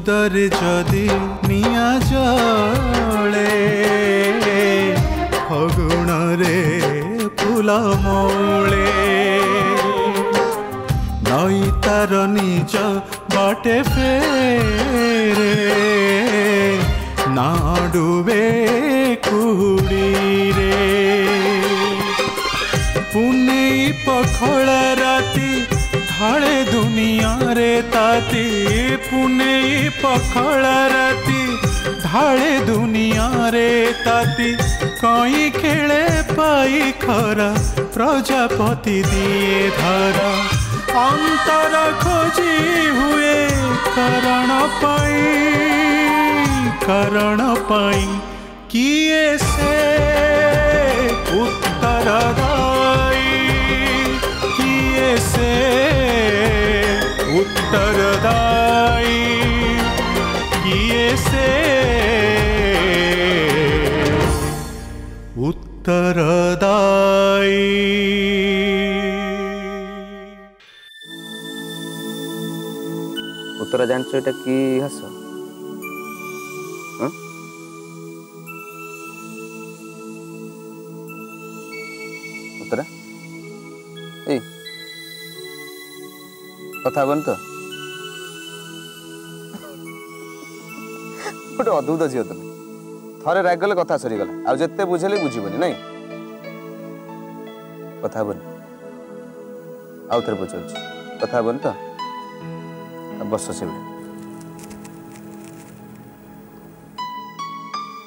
उदर जदि निया जले फगुण रे फूल मौले नई तार निज बाटे फेरे ना डूबे कुड़ी रे पुने पखड़ राती ढाले दुनिया रे ताती पुने पखड़ राती ढाले दुनिया रे ताती कई खेले पाई खरा प्रजापति दिए धरा अंतर खोजी हुए करण पाई किए से उत्तरदायी किए से उत्तरदायी किए से उत्तरदायी। उत्तर जानछ एटा की हस उत्तर ए कथा बन तो गोटे अद्भुत झील तुम थे रागले कथा सरीगला आ जिते बुझेले बुझीबनी नहीं कथा बन आउ थे पचार कथा बन तो बस से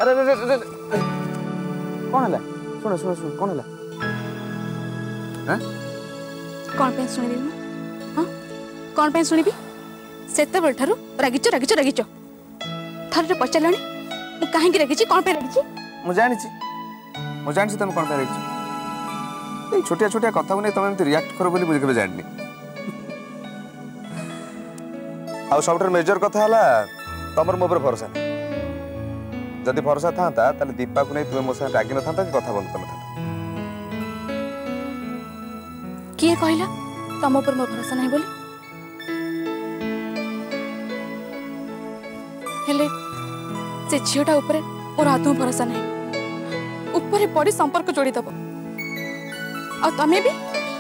अरे अरे अरे कौन है सुन सुन सुन कौन है कौन पे सुनिबी मु हां कौन पे सुनिबी सेते बेल थारु रागिचो रागिचो रागिचो थारे पचारलानी मु काहे की रागिची कौन पे रागिची मु जानि छी तुम कौन पे रागिची ए छोटिया छोटिया कथा को नै तुम एमती रिएक्ट करो बोली बुझ के जाननी आ सब मेजर कथा है तुम मो भरोसा जदि भरोसा था दीपा को नहीं तुम्हें मो साथ रागि न था कथा बंद कर किए कहला तुम ऊपर मो भरोसा नहीं बोली हेले से झीटा ऊपर मोर आदौ भरोसा नहीं ऊपर पड़ी संपर्क जोड़ी दब आ तमे भी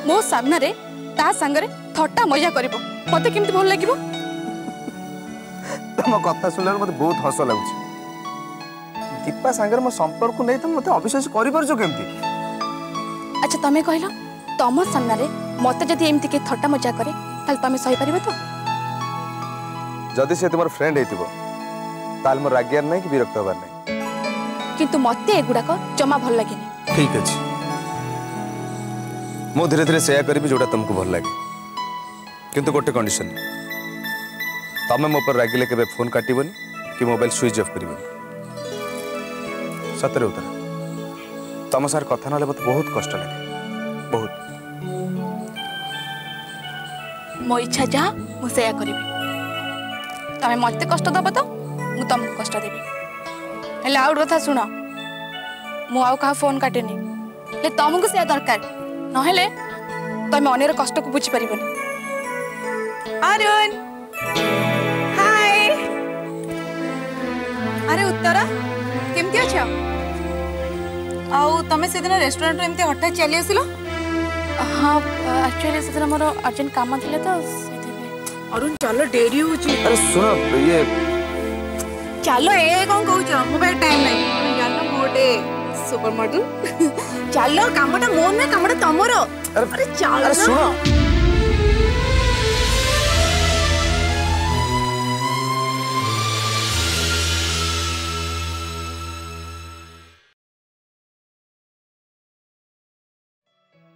मो सामने रे ता संगरे थट्टा मजा करिवो मते केमती भल लागिवो तुम कथा सुनला मते बहुत हस लगुच दीपा सांगर मो संपर्क नहीं तुम मते अविश्वास करि परजो केमती अच्छा तमे कहलो तम सामने रे मते जदी एमती के थट्टा मजा करे ताल तमे सही परिबो तो जदी से तुमर फ्रेंड हेतिबो ताल मो रागियार नहीं कि विरक्त होबार नहीं किंतु मते एगुडा को जमा भल लागेनी ठीक अछि मो धीरे धीरे शेयर करबी जोटा तुमको भल लागे किंतु गोटे कंडीशन तमें मो पर रागिले के फोन काटबनी कि मोबाइल स्विच ऑफ कर सतरे उतर तुम सार कथा ना मत बहुत कष्ट लगे बहुत मो इच्छा जहाँ मुझे करी तमें मत कष्ट दब तो मु तुमको कष्ट देवी हेले आउट कथा शुण मु आउ कहा फोन काटेनी ले तुमको से दरकार नहेले तुम अन्यर कष्ट को बुझी पारिबनी अरुण हाय अरे उत्तरा केमती अच्छा आउ तमे से दिन रेस्टोरेंट रे एमती हठात चली आसिलो हाँ एक्चुअली से दिन मोर अर्जेंट काम थिले तो अरुण चलो डेरी हो अरे सुनो ये चलो ए कौन कहूछ मोबाइल टाइम नहीं जानो मोटे सुपर मॉडल चलो कामटा मोर ना कामटा तमरो अरे चलो अरे सुनो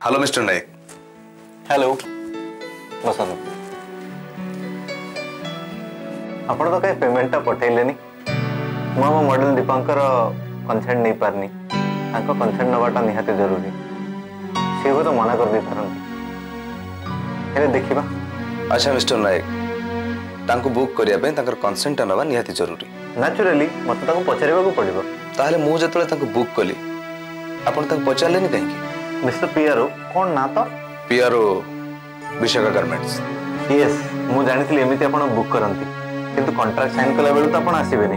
हेलो मिस्टर नायक हेलो बसंत आपण तो कहीं पेमेंटा पठेलेनी मो मॉडल दीपांकर कंसेंट नहीं पारनी तांको कंसेंट नवाटा निहाते जरूरी से तो मना कर दे पारंती हेले देखिबा अच्छा मिस्टर नायक तांको बुक करिया पे तांकर कंसेंट नवा निहाती जरूरी नेचुरली मत ताको पचारिबा को पड़िबो ताले मु जतले तांको बुक कली आपण तांको पचारलेनी काहे की मिस्टर पियारो कौन ना तो पियारो विशाखा गारमेंट्स यस मु जानिथिली एमिति आपण बुक करंती किंतु कॉन्ट्रैक्ट साइन कला बेलू तो आपण आसीबेनी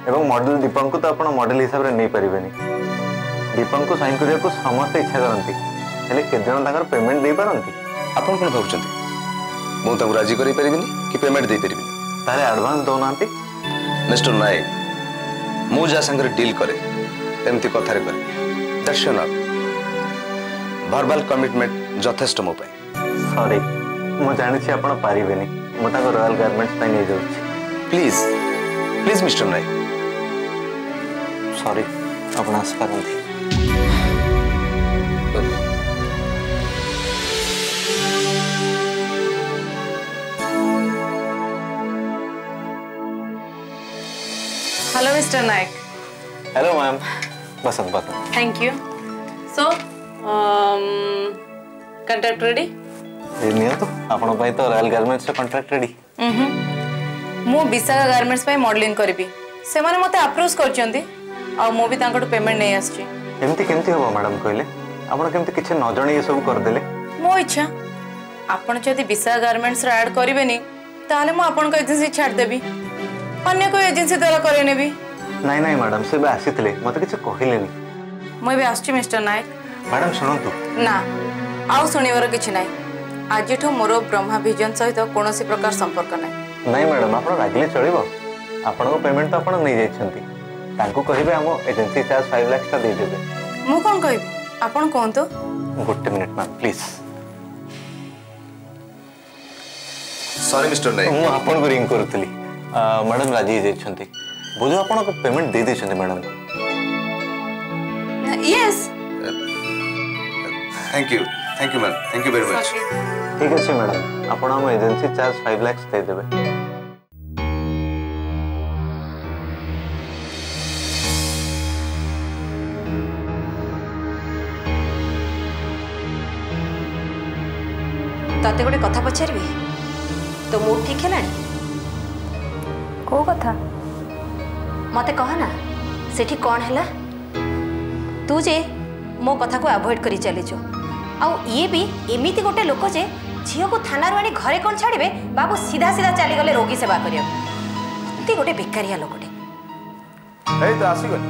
एवं मॉडल दीपक को तो आपण मॉडल हिसाब रे नहीं परिबेनी। दीपक को साइन करिया को समस्त इच्छा करंती हेले के जन ताकर पेमेंट दे पारंती। आपण कोन भाबुचंती मु ताको राजी करि परिबिनी कि पेमेंट दे परिबिनी तारे एडवांस दोनांती। मिस्टर नायक मु जा संग डील करे एमती कथारे करे दैट्स नॉट वर्बल कमिटमेंट जथेष्ट मो पाई। सॉरी मु जानि छी आपण पारिबेनी मु ताको रॉयल गारमेंट्स पे नहीं जाउछी। Please please mister Nayak sorry आपण आस पारंती। Hello mister Nayak. Hello ma'am Basant Basant. Thank you. So contract ready नियो तो आपण पई तो रॉयल गारमेंट्स कॉन्ट्रैक्ट रेडी। मु विशाखा गारमेंट्स पे मॉडलिंग करबी से माने मते अप्रोच करचंती आ मु भी तांको पेमेंट नै आछी। एमती केमती हो मैडम कहले आपण केमती किछ न जणी ये सब कर देले। मो इच्छा आपण जदी विशाखा गारमेंट्स रे ऐड करिवेनी ताले मु आपण को एजेंसी छाड़ देबी अन्य कोई एजेंसी द्वारा करे नेबी। नहीं नहीं मैडम से बे आसीतले मते किछ कहिलेनी। मैं भी आछी मिस्टर नायक। मैडम सुनंतु ना आउ सुनिवर किछ नै आजिठो मोर ब्रह्मा विजन सहित कोनोसी प्रकार संपर्क नै। नहीं मैडम आप रागिले चलो आपण को पेमेंट तो आपण नहीं जाइछंती तांको कहिबे हम एजेंसी चार्ज 5 लाख ता दे देबे। मु कोन कहबी आपण कोन तो गोटे minute ma'am please. Sorry mister Nayak मु आपण को रिंग करतली मैडम राजी जाइछंती बोलो आपण को पेमेंट दे देछंती madam. Yes thank you ma'am thank you very much. ठीक अछि मैडम आपण हम एजेंसी चार्ज 5 लाख दे देबे। तते गोटे कथा पचारि तो मूड ठीक है को कथा मते कह ना सेठी कौन है तू जे मो कथा को अवॉइड करी चलीचु आउ ये भी एमिति गोटे लोक जे झील को थाना आनी घरे कौन छाड़े बाबू सीधा सीधा चली गले रोगी सेवा करते गोटे बेकारिया लोकटे तो आसीगल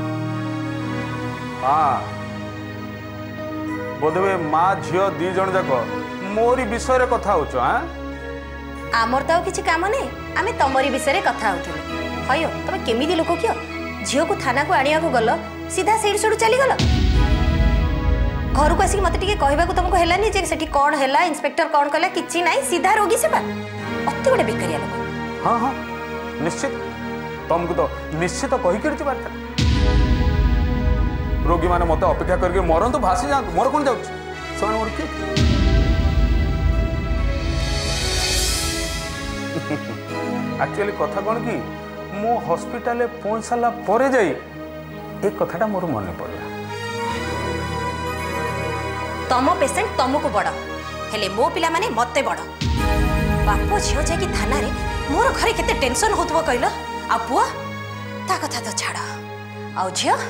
हाँ बोधवे माँ झील दी जन जाक मोरी विषय रे कथा होचो। हाँ आमर तो किसी काम नहीं आमे तमरी विषय कथा होथुलु हयो तमे केमिदी लोक कियो झील को थाना को आनिया को गल सीधा सेठ सेठ चली गल घर को आसिक मते टिके कहबा को तुमको हेलानी जे सेठी कोन हेला इंस्पेक्टर कोन कला किछि नाही सीधा रोगी सेवा अति गोटे बेकारिया लोक। हाँ हाँ निश्चित तुमको तो निश्चित कही कर बार्ता रोगी माने मते अपेक्षा करके मरन तो भासी जा मोर कोन जाउछ समान मोर के एक्चुअली कथा कौन कि मो हॉस्पिटल पहुंच सारा पर जाई एक कथाटा मोर मन पड़ला तम पेशेंट तुमको बड़ हेले मो पिला माने मते बड़ बाप झील जाकि थाना रे मोर घरे केते टेंशन होतबो कहलो आ पुआ ता कथा तो छाड़ आ झील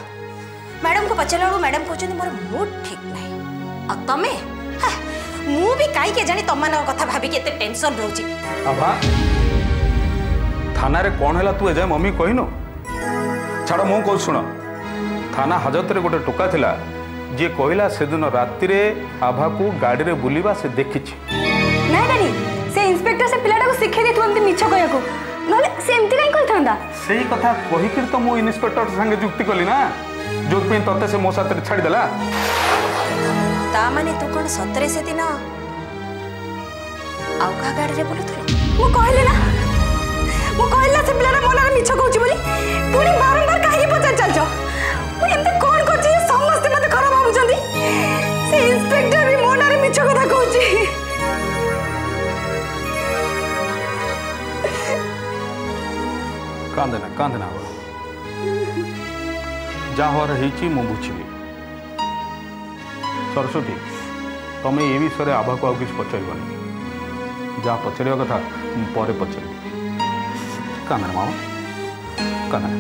मैडम को पचारू मैडम कहउछन मोर मूड ठीक नाही आ तमे मु भी काई के जानी तमन कथा भाबी केते टेंशन रहउची। आभा थाना रे कौन है तू एजाए मम्मी कहनु छाड़ मु कह शुण थाना हाजत रे गोटे टोका थिला जे कहला से दिन राति रे आभा को गाड़ी रे बुलीबा से देखिछि ना डैडी से इंस्पेक्टर से पिलाटा को शिक्षा देथु हमते मिछ कहया को नले से एमती काई कहथांदा सेही कथा कहि कि तो मु इंस्पेक्टर संगे जुक्ति कली ना जो पे तते से मो साथ रे छाड़ी देला ता माने तू कोन सतरे से दिन आउ का गाड़ी रे बोलथलो मु कहले ना मु कहला से पिलाटा मोला मिछ कहउची बोली पुनी बारंबार काहे पचार चलजो मु एमते कोन करछि समस्त मते खराब भाबुचंदी से इंस्पेक्टर भी मोना रे मिछ कथा कहउची। कांदना जहाँ रही मु बुझी सरस्वती तुम ये विषय आभा को किसी पचार जहाँ पचार कथा पर पचार कांदना मामा कांदना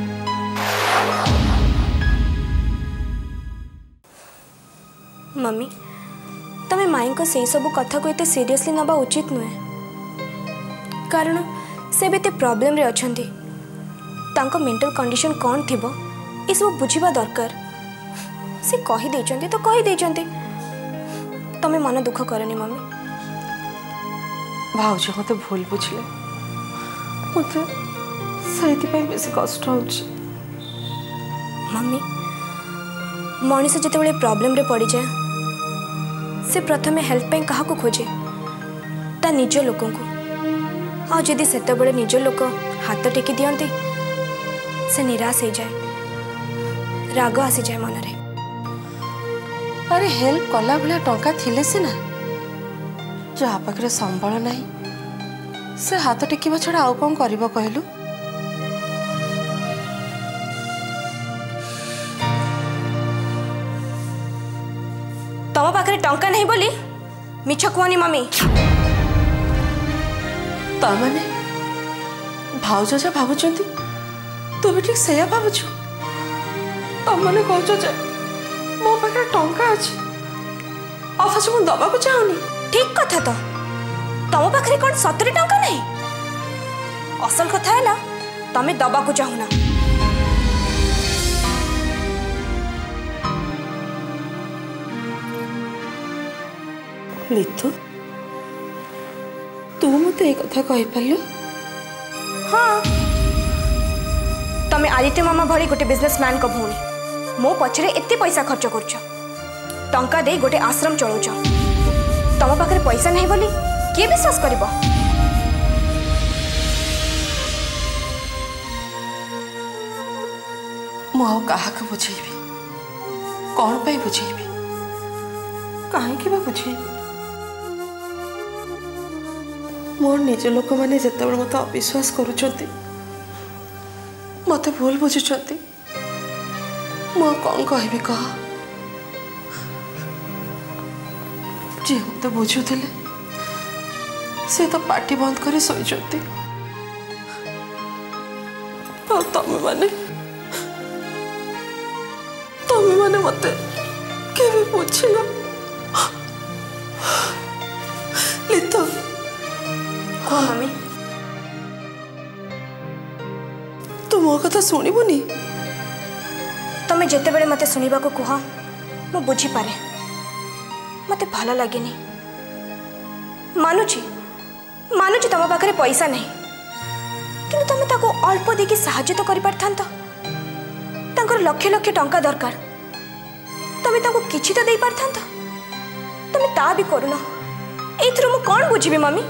मम्मी तमें माई को से सब कथा को एते सीरियसली नबा उचित नुहे कारण से भी प्रॉब्लम रे अछंती तांको मेंटल कंडीशन कौन थिबो ये सब बुझिबा दरकार से कही देचंती तो कही देचंती तमे मन दुख करनी मम्मी भाउज मत भूल बुझले मत से बेस कष्ट हो मम्मी मनीष जिते प्रॉब्लम रे पड़ी जाए से प्रथमे हेल्प पे कहा को खोजे ता निज लोक को जदि से निज लोक हाथ टेकी दियंती से निराश हो जाए राग आसी जाए मन रे। अरे हेल्प कला भला टंका थिले सिना जहा पाखरे संबल नहीं से हाथ टेकिबा छड़ा आउ कौन करिबो कहलु। तम पाखरे टंका नहीं बोली मिछ कहनी मम्मी तामाने भाउज जा भाबुचंती तू भी ठीक सेया भाबुछु तमने कहछो जे मो पाखरे टंका अछि ऑफिस मु दबा को चाहनी। ठीक कथा तो तम पाखरे कोन 70 टंका नहीं असल कथा हैला तमे दबा को चाहुना। लिथु तू मते एक कथा कहि परलु। हाँ तमे आदित्य मामा भली गोटे बिजनेसमैन को भूणी मो पछरे एते पैसा खर्च करछ टंका दे गोटे आश्रम चलाउछ तम पाखरे पैसा नहीं बोली किए विश्वास करिबो। मु आ काहा के बुझेबी कौन पे बुझेबी काहे के बा बुझेबी मोर निज लोक मैंने जिते मत अविश्वास करुँच मत भूल बुझुंट मु कौन कहबी कह जी मत बुझुले से तो पार्टी बंद कर शोचती तमें माने मत केवे बुझिल लितो कह मम्मी तू मो कथा शुणुनि तमें जिते बड़े मते सुनिबा को कह मु बुझी पारे मते भल लगे मानुची मानुची तम पाखरे पैसा नहीं किंतु तमे ताको अल्प देकी सहायता तो करि परथांत तांकर लक्ष लक्ष टंका दरकार तमे ताको किछि तो देई परथांत तमे ता भी करूना एथरो मु कोन बुझिबी मम्मी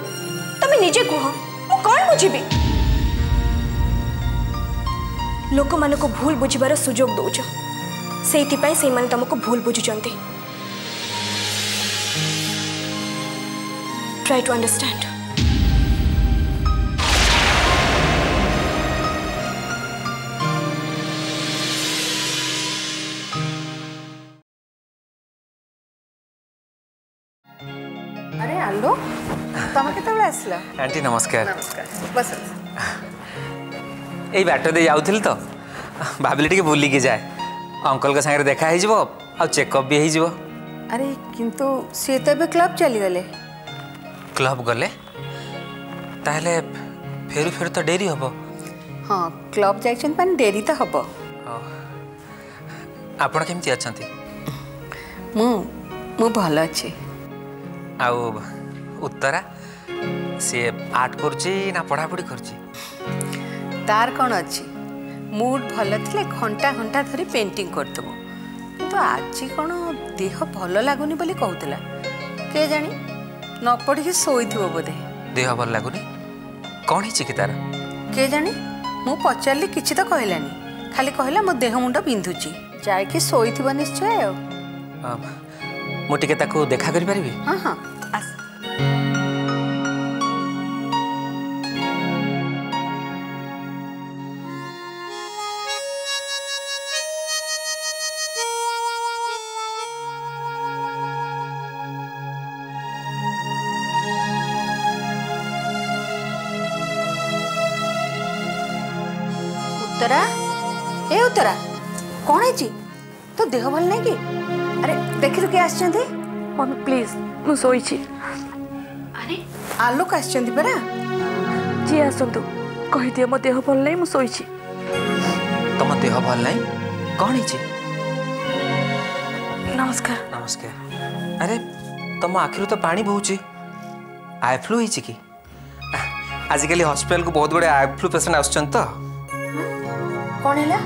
तमे निजे कह मु कोन बुझिबी। लोक मान को भूल बुझिबार सुजोग दौच से माने तुमको भूल बुझुचंती। Try to understand. अरे आलो तम केतबेले आसला आंटी नमस्कार। नमस्कार बस यही बाट दे जाऊँ तो भाविले टी बुलिकी जाए अंकल सागर देखा हो चेकअप भी हो। अरे किंतु सी तो क्लब चली गले। क्लब गले ताहले फेरू फेरू तो डेरी हम। हाँ क्लब जाइछन डेरी तो हम। आपण केमती अछंती? मु भल अच्छी। आउ उत्तरा सी आर्ट करची ना पढ़ापढ़ी करची? तार कौन अच्छी मूड भल थे घंटा घंटा धरी पेंटिंग करदेव किंतु आज कौन देह भल लगुनि बोली कहूला के जानी न पढ़ी शोई बोधे। देह भल लगुनि कौन ही तार के जानी मु पचारि किसी तो कहलानी खाली कहला मो देह मुंड बिंधुची जाकि शोई निश्चय। मुझे देखा करि परिबी? हाँ हाँ आस। उत्तरा ए उत्तरा कौन है तो देह भल नहीं कि? अरे देखिलु के आछंती? मम्मी प्लीज मु सोईची। अरे आलोक आछंती परा? जी जी आसतु कहीदिए मो देह भल नहीं मुझे तुम देह भल नहीं कौन है? नमस्कार। नमस्कार। अरे तुम आखिर तो पानी बहुची आई फ्लू है कि आजिकल हॉस्पिटल को बहुत गुड़े आई फ्लू पेशेंट आसुचन तो कौन है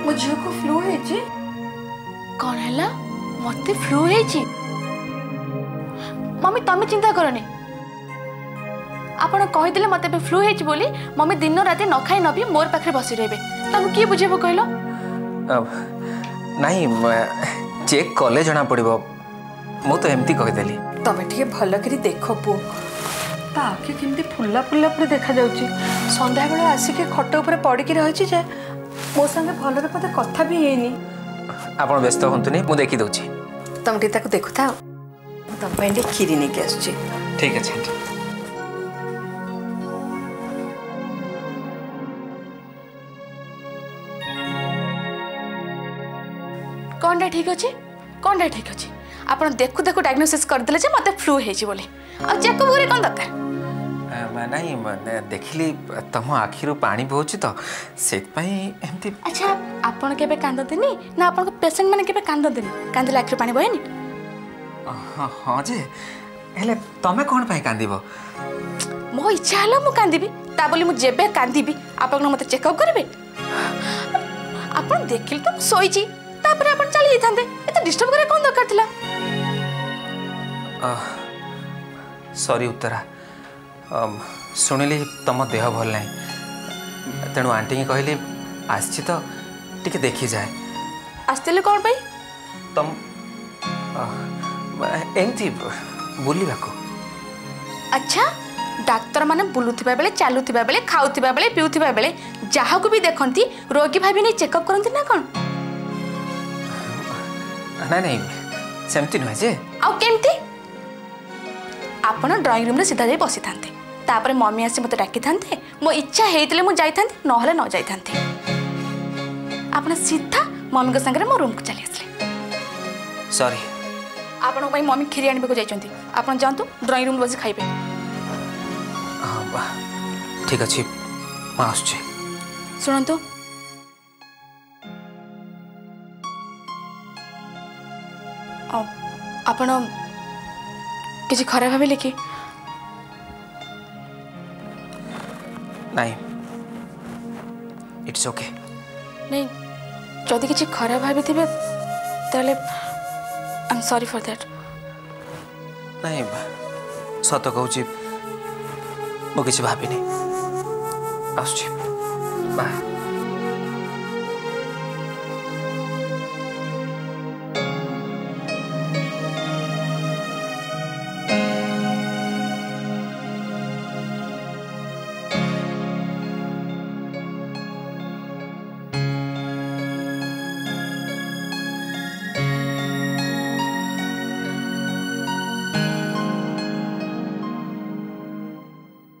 मो झील को फ्लू है कौन है मत फ्लू है मम्मी तमें चिंता करनी आपण कहीदे मत फ्लू है बोली मम्मी दिन रात न खाई न पी मोर पाखे बसी रहे किए बुझेब कहल नहीं चेक कले जना पड़ो मु तो एमती कहीदेली तमें टे भल कर देख पु आखि केमती फुला फुला पूरा देखा जाउची संध्या बेला आसिक खट ऊपर पड़िकी रही जे मो संगे भलरे पते कथा भी हेनी आपण व्यस्त होंतुनी मु देखि दउची तुम टे ताको देखु था तुम पे खीरी नहीं के आसुची ठीक है आंटी कौन ठीक अच्छे कौन ठीक अच्छे आप देखु देखु डायग्नोसिस करदे जे मत फ्लू है चेकअप करे कौन दरकार नहीं देखिली तुम आखिर पानी बहुची तो से एमती। अच्छा आपन केबे कांदतेनी ना आपन पेशेंट माने केबे कांदतेनी कांदिले आखिर पानी बहेनी? हाँ जे हेले तमे कोन पई कांदिबो? मो इच्छा हलो मु कांदिबी ता बोली मु जेबे कांदिबी आपन मते चेकअप करबे आपन देखिल तो सोईची तापर आपन चली जाथांते एत डिस्टर्ब करे कोन दरकार थिला? सॉरी उत्तरा शुणिली तुम देह भल ना तेणु आंटी कहली आसी तो टिके देखी जाए आसते कौन पाई तुम एमती बुलवा को। अच्छा डाक्तर माने बुलुथिबा बेले चालुथिबा बेले खाउथिबा बेले पिउथिबा बेले जहा को भी देखंती रोगी भाभी नहीं चेकअप करंती ना कोन? ना नहीं सेमती नुहे जे आ केमती आपण ड्राइंग रूम रे सीधा जाई बसी थांते तापर मम्मी आसी मते डाकी थांते मो इच्छा हेतिले मु जाई थांते नहले न जाई थांते आपण सीधा मम्मी के संगे मो रूम को चली आसले। सॉरी आपण भाई मम्मी खीरी आनिबे को जाइचंती आपण जानतु ड्राइंग रूम बसी खाइबे। ठीक अछि म आसुची सुनंतु आपण किसी खराब भाविले कि नहीं इट्स ओके नहीं जदि किसी खराब भाभी थे ताले I am sorry for that. नहीं सत कहूँ मु किसी भाविनी आसुची बाय।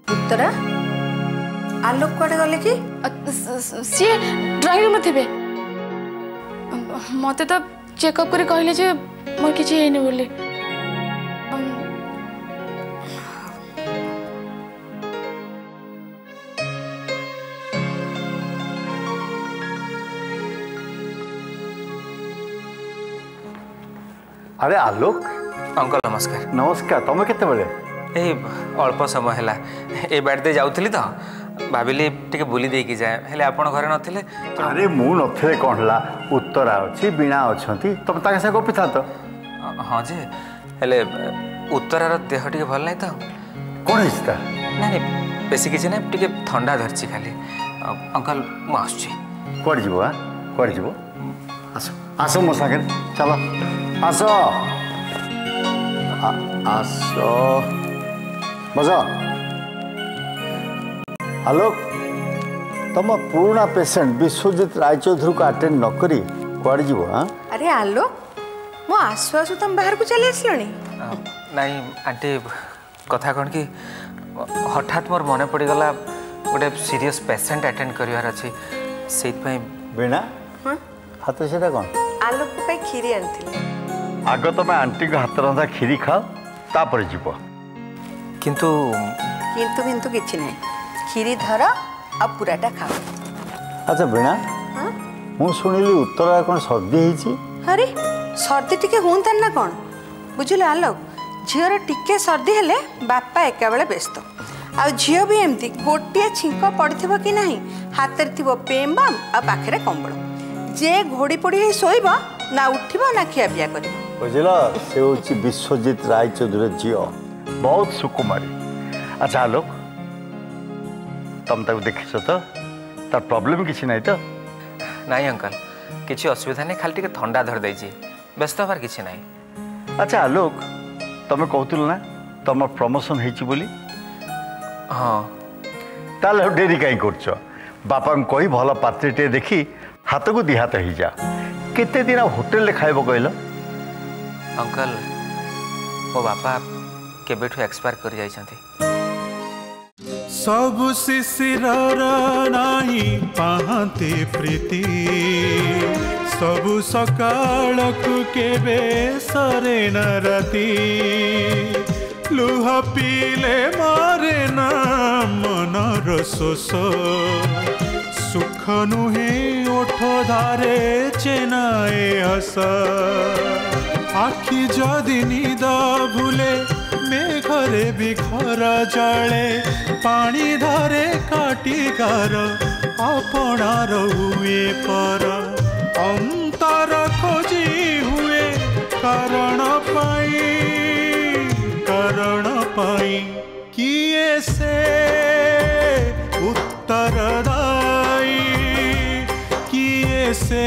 उत्तरा आलोक कुआडे गले कि सी ड्राइंग रूम थे मत तो चेकअप कर कहले जे मोर किछि हेनी बोली अरे आलोक अंकल नमस्कार। नमस्कार तुम केते बेले ए अल्प समय है ए बाटे जाऊली तो भाविली टे बुली देकी जाए हेले आपण घरे नथिले। अरे मु नथिले कोन हला उत्तरा अछि बीणा अछंती तुम ताके से गपि था तो। हाँ जे हेले उत्तरार देह टिके भल नहीं तो कोन हिस्ता नहीं बेसी किछि ना टिके ठंडा धरछि खाली अंकल मु आछी कोड जीवो आ कोड जीवो आसो आसो मो संगे चलो आसो आसो बजा आलोक तुम पुराना पेशेंट विश्वजित रायचौधरी को अटेंड न करी कुआड़े जीवो? हाँ अरे आलोक मो आसु आसु तुम बाहर को चली आसलनी? नहीं आंटी कथा कौन कि हठात मोर मन पड़गला गोटे सीरियस पेशेंट अटेंड करिवार अछि से बीणा हाथ से कौन आलोक पे खीरी आनथिले आग तुम आंटी को हाथ रंधा खीरी खाओ तापर जीव किंतु किंतु किंतु किछि नहीं खीरी धर आ पूराटा खाओ। अच्छा वीणा मु शुणिली उत्तरा कौन सर्दी होती? अरे सर्दी टिके हूँ ना कौन बुझल आलोक झीर टिके सर्दी हेले बापा एका बेले व्यस्त आ झील भी एमती गोटे छिंक पड़ो कि नहीं हाथ में थी पेम बाम आ पाखे कंबल जे घोड़ी पड़ी शोब ना उठब ना खिया पिया कर बुझल से हूँ विश्वजित रायचौधरी झील बहुत सुकुमारी। अच्छा आलोक तुम ताको देखिछ तो तार प्रॉब्लम किसी नहीं तो? नहीं अंकल किसी असुविधा नहीं खाली टिके थंडा धर देछि व्यस्त हबार किसी नहीं। अच्छा आलोक तुम कहतुल ना तुम प्रमोशन होइछि बोली? हाँ ताले डेरी कहीं करछ बापा कही भल पात्रीटे देखी हाथ को दिहात हो जा केते दिन होटेल खाइब कहल? अंकल मो बापा केबेठु एक्सपायर कर जाइछंती। सब शिशिर नाही पाहते प्रीति सबु सकाल को केबे सरे न राती लुह पीले मारे ना मनर शोष सुख नुहे ओठ धारे चेनाए हस आखि जदि निद भूले मेघरे भी घर जले पानी धरे काटिकार अपनार हुए पर अंतर खोजी हुए कारण पाई किए से उत्तरदायी किए से